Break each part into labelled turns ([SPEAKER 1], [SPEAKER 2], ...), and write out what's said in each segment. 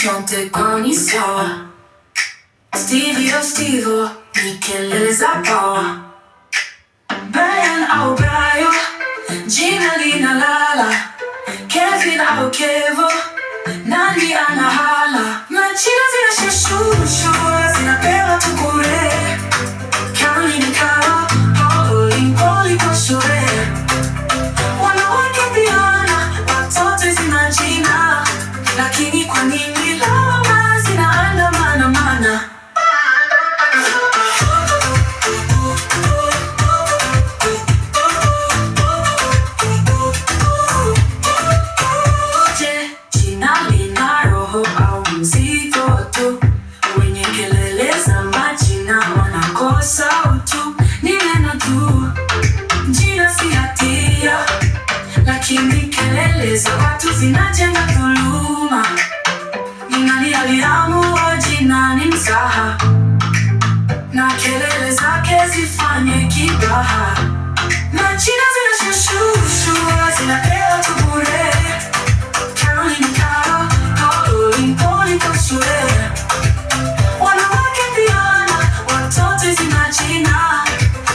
[SPEAKER 1] Jonte kwani sawa, Stevie ni kelele za pawa. Brian au Brayo, jina linalala. Kevin au Kevo, nani anahala? Majina zinashushushwa, zinapewa tu bure. Caroline Carol, Pauline kwa shule. Wanawake piana, watoto zina jina. Lakini kwa nini lawama zinaandamana mana? Je, jina lina roho au mzigo tu? Wenye kelele za majina wanakosa utu. Ni neno tu, jina si hatia, lakini kelele za watu zinajenga dhuluma. Ni nani aliamua jina ni mzaha, na kelele zake zifanye kibaha? Majina zinashushushwa, zinapewa tu bure. Caroline Carol, Pauline kwa shule. Wanawake piana, watoto zina jina.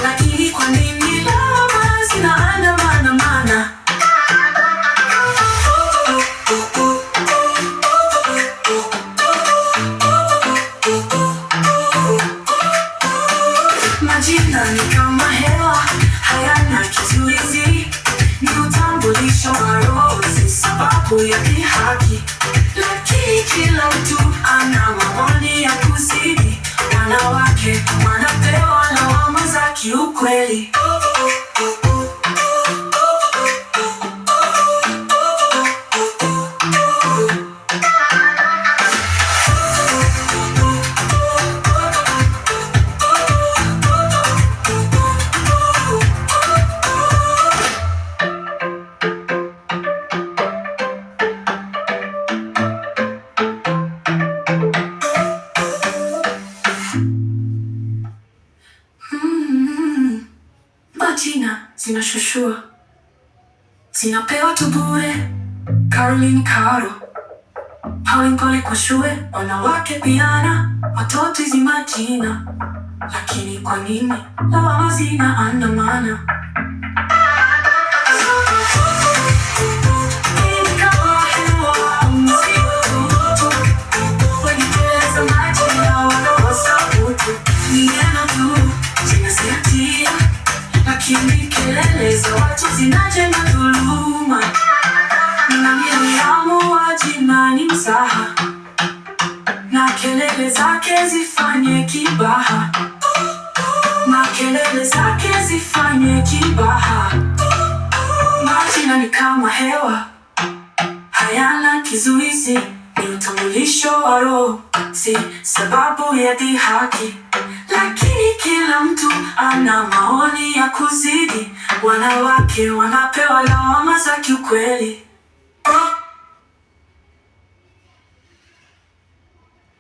[SPEAKER 1] Lakini kwa nini lawama zinaandamana mana? Majina ni kama hewa, hayana kizuizi. Ni utambulisho wa roho, si sababu ya kihaki. Lakini kila mtu ana maoni ya kuzidi. Wanawake wanapewa lawama za kiukweli. Majina zinashushua, zinapewa tu bure. Caroline Carol, Pauline kwa shule. Wanawake piana, watoto hizi majina. Lakini kwa nini lawama zinaandamana? Lakini kelele za watu zinajenga dhuluma. Ni nani aliamua jina ni mzaha, na kelele zake zifanye kibaha? Makelele zake zifanye kibaha. Majina ni kama hewa, hayana kizuizi. Ni utambulisho wa roho, si sababu ya dhihaki. Lakini kila mtu ana maoni ya kuzidi. Wanawake wanapewa lawama za kiukweli.